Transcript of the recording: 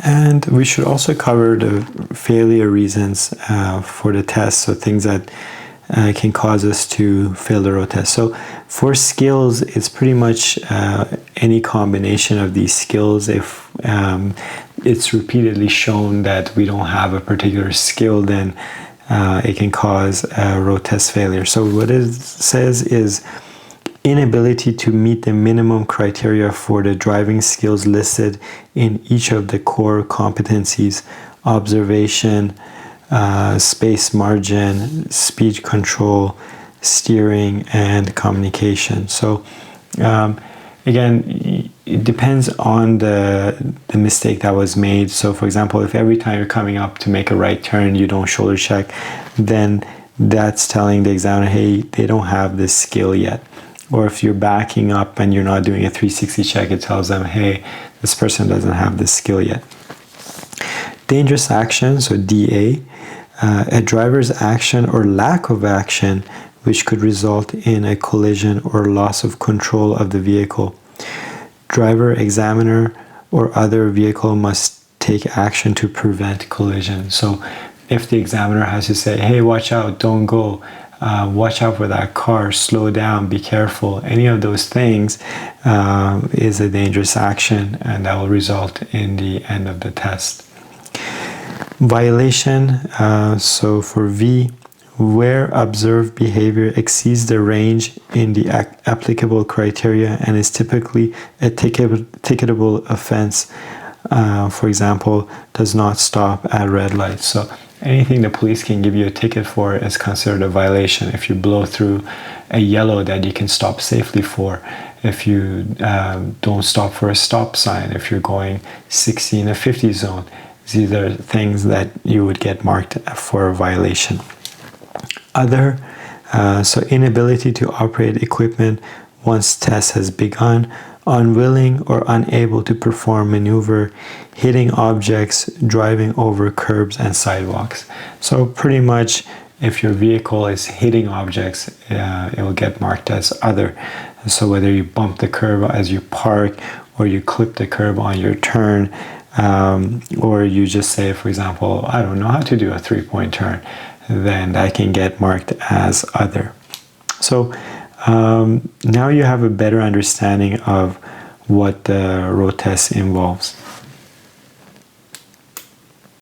And we should also cover the failure reasons for the test, so things that can cause us to fail the road test. So for skills, it's pretty much any combination of these skills. If it's repeatedly shown that we don't have a particular skill, then it can cause a road test failure. So what it says is inability to meet the minimum criteria for the driving skills listed in each of the core competencies: observation, space margin, speed control, steering, and communication. So again, it depends on the mistake that was made. So for example, if every time you're coming up to make a right turn you don't shoulder check, then that's telling the examiner, hey, they don't have this skill yet. Or if you're backing up and you're not doing a 360 check, it tells them, hey, this person doesn't have this skill yet. Dangerous action, so DA, a driver's action or lack of action which could result in a collision or loss of control of the vehicle. Driver, examiner, or other vehicle must take action to prevent collision. So if the examiner has to say, hey, watch out, don't go, watch out for that car, slow down, be careful, any of those things is a dangerous action, and that will result in the end of the test. Violation, so for V, where observed behavior exceeds the range in the applicable criteria and is typically a ticketable offense. For example, does not stop at red lights. So anything the police can give you a ticket for is considered a violation. If you blow through a yellow that you can stop safely for, if you don't stop for a stop sign, if you're going 60 in a 50 zone, these are things that you would get marked for a violation. Other, so inability to operate equipment once test has begun, unwilling or unable to perform maneuver, hitting objects, driving over curbs and sidewalks. So pretty much if your vehicle is hitting objects, it will get marked as other. So whether you bump the curb as you park, or you clip the curb on your turn, or you just say, for example, I don't know how to do a 3-point turn, then that can get marked as other. So now you have a better understanding of what the road test involves.